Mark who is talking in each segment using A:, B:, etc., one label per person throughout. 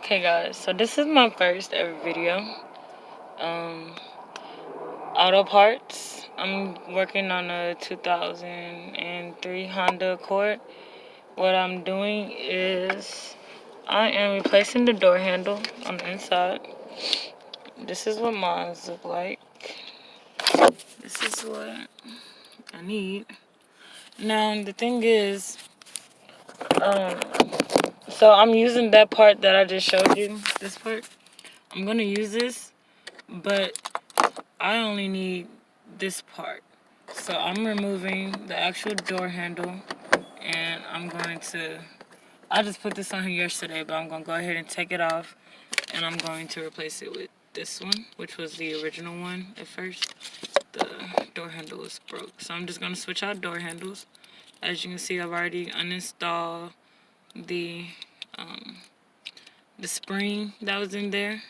A: Okay guys, so this is my first ever video. Auto parts. I'm working on a 2003 Honda Accord. What I'm doing is I am replacing the door handle on the inside. This is what mine look like. This is what I need. Now the thing is, so I'm using that part that I just showed you, this part. I'm gonna use this, but I only need this part. So I'm removing the actual door handle, and I just put this on here yesterday, but I'm gonna go ahead and take it off, and I'm going to replace it with this one, which was the original one at first. The door handle was broke. So I'm just gonna switch out door handles. As you can see, I've already uninstalled the spring that was in there,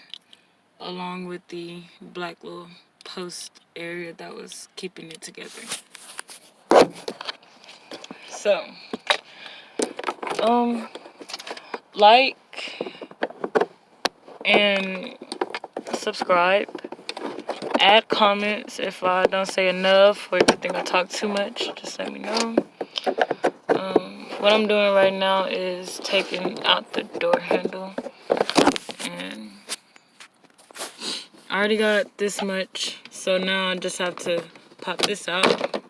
A: along with the black little post area that was keeping it together. So, like and subscribe. Add comments if I don't say enough or if you think I talk too much. Just let me know. What I'm doing right now is taking out the door handle, and I already got this much, so now I just have to pop this out,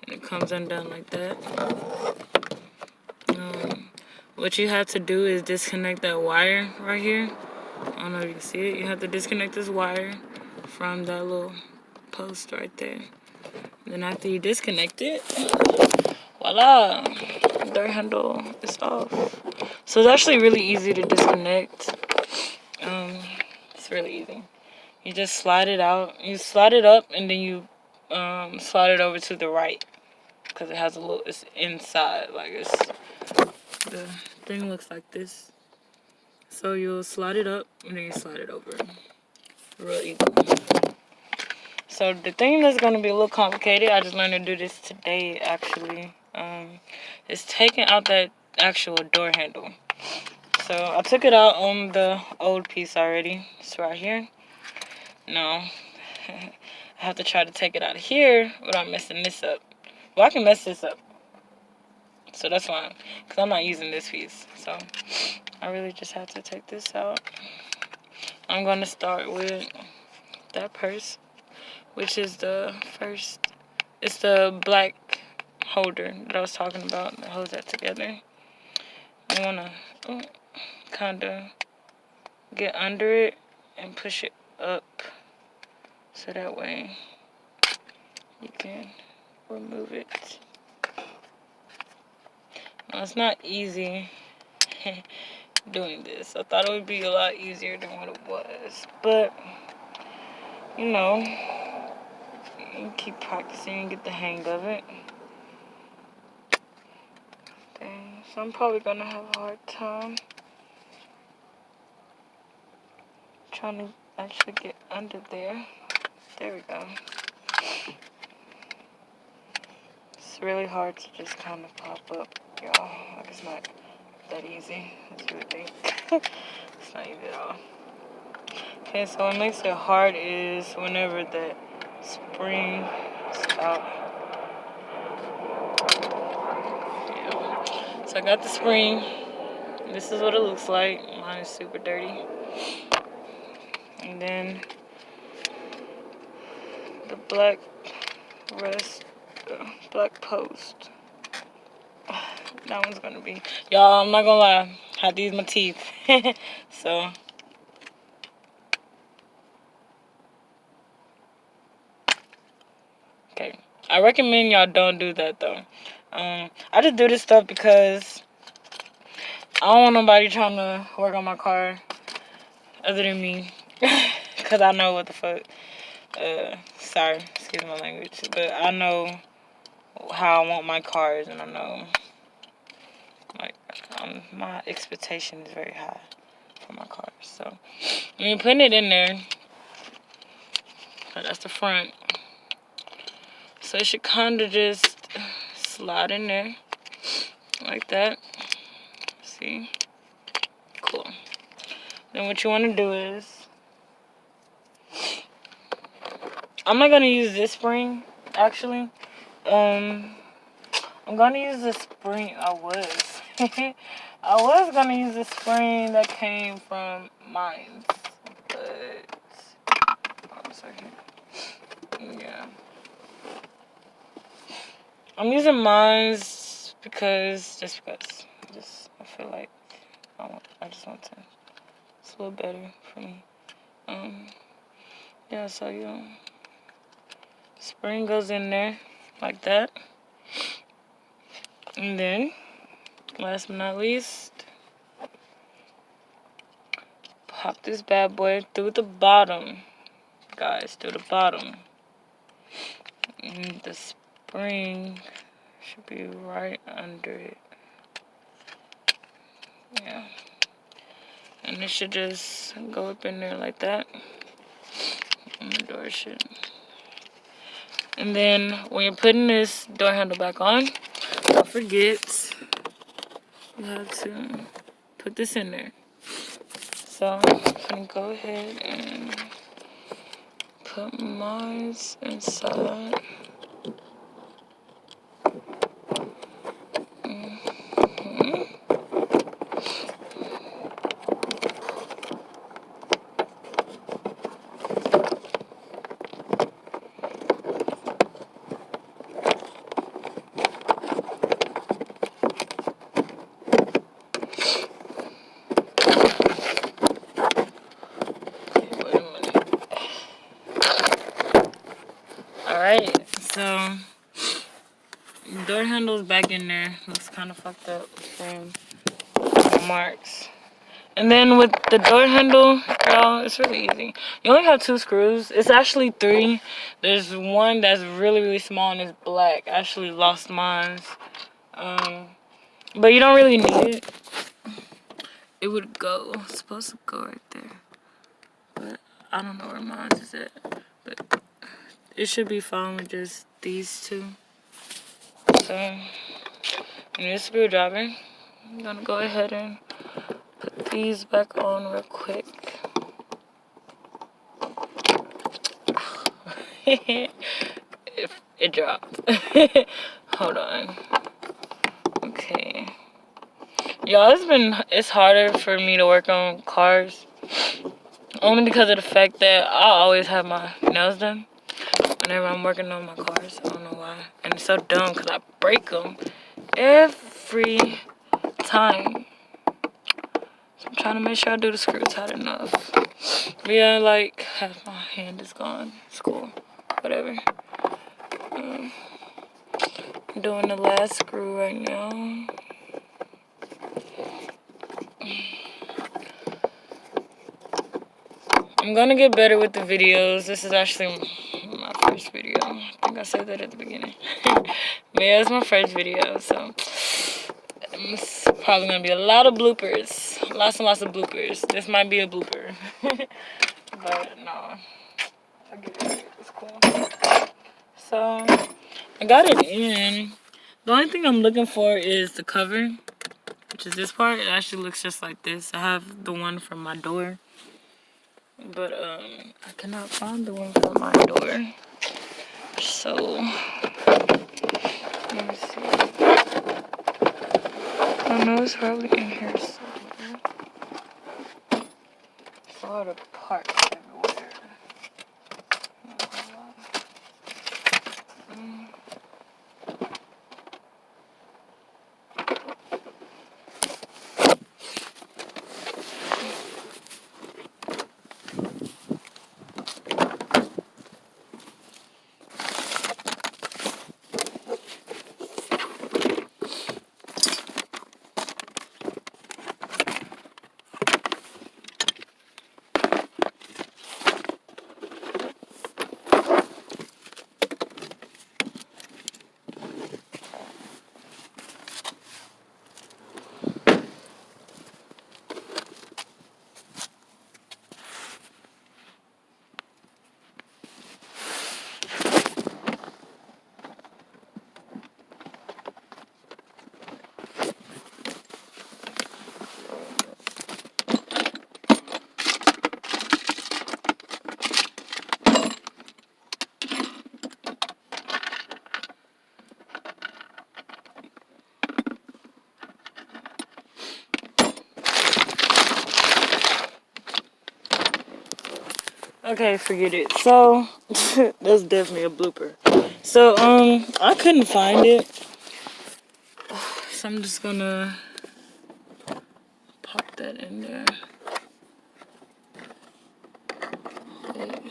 A: and it comes undone like that. What you have to do is disconnect that wire right here. I don't know if you can see it. You have to disconnect this wire from that little post right there. Then after you disconnect it, voila, the door handle is off. So it's actually really easy to disconnect. It's really easy. You just slide it out. You slide it up, and then you slide it over to the right, because it has it's inside. The thing looks like this. So you'll slide it up, and then you slide it over. Real easy. So the thing that's going to be a little complicated, I just learned to do this today actually, is taking out that actual door handle. So I took it out on the old piece already. It's right here. Now, I have to try to take it out of here without messing this up. Well, I can mess this up. So that's fine, because I'm not using this piece. So I really just have to take this out. I'm going to start with that purse, which is the first. It's the black holder that I was talking about that holds that together. You want to kind of get under it and push it up, so that way you can remove it. Now, it's not easy doing this. I thought it would be a lot easier than what it was, but you know, you keep practicing and get the hang of it. Dang, so I'm probably gonna have a hard time trying to actually get under there. There we go. It's really hard to just kind of pop up, y'all. Like, it's not that easy as you would think. It's not easy at all. Okay, so what makes it hard is whenever the spring is out. Yeah. So I got the spring. This is what it looks like. Mine is super dirty. And then the black black post. That one's gonna be, y'all, I'm not gonna lie, I had to use my teeth. So okay, I recommend y'all don't do that though. I just do this stuff because I don't want nobody trying to work on my car other than me, because I know what the fuck. Sorry, excuse my language, but I know how I want my cars, and I know, like, my expectation is very high for my cars. So when you're putting it in there, that's the front. So it should kind of just slide in there like that. See? Cool. then what you want to do is, I'm not going to use this spring, actually. I'm going to use the spring, I was going to use the spring that came from mine, but, hold on a second. Yeah. I'm using mine because I feel like I just want to. It's a little better for me. Yeah, so spring goes in there like that. And then, last but not least, pop this bad boy through the bottom. Guys, through the bottom. And the spring should be right under it. Yeah. And it should just go up in there like that. And the door should. And then when you're putting this door handle back on, don't forget you have to put this in there. So I'm gonna go ahead and put mine inside. Alright, so door handle's back in there. Looks kind of fucked up from marks. And then with the door handle, girl, it's really easy. You only have 2 screws. It's actually 3. There's one that's really, really small and it's black. I actually lost mine. But you don't really need it. It would go. It's supposed to go right there. But I don't know where mine is at. But it should be fine with just these 2. So, in this screwdriver, I'm gonna go ahead and put these back on real quick. It dropped. Hold on. Okay. Y'all, it's harder for me to work on cars. Only because of the fact that I always have my nails done whenever I'm working on my cars. I don't know why. And it's so dumb because I break them every time. So I'm trying to make sure I do the screw tight enough. But yeah, like, half my hand is gone. It's cool. Whatever. I'm doing the last screw right now. I'm gonna get better with the videos. This is actually my first video. I think I said that at the beginning. But yeah, it's my first video, so it's probably gonna be a lot of bloopers. Lots and lots of bloopers. This might be a blooper. But no, I get it. It's cool. So I got it in. The only thing I'm looking for is the cover, which is this part. It actually looks just like this. I have the one from my door. But I cannot find the one for my door. So let me see. I know it's probably in here somewhere. It's a lot of parts everywhere. Okay, forget it. So that's definitely a blooper. So I couldn't find it. So I'm just gonna pop that in there. Wait.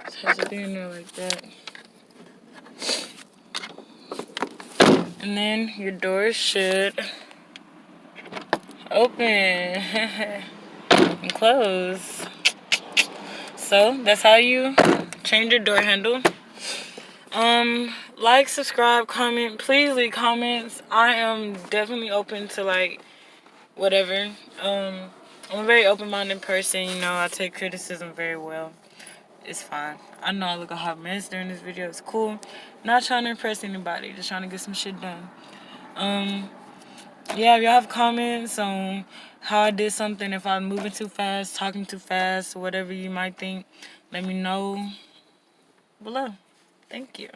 A: It has to be in there like that. And then your doors should open and close. So that's how you change your door handle. Like, subscribe, comment. Please leave comments. I am definitely open to like whatever. I'm a very open-minded person. You know, I take criticism very well. It's fine. I know I look a hot mess during this video. It's cool. Not trying to impress anybody. Just trying to get some shit done. Yeah, if y'all have comments on how I did something, if I'm moving too fast, talking too fast, whatever you might think, let me know below. Thank you.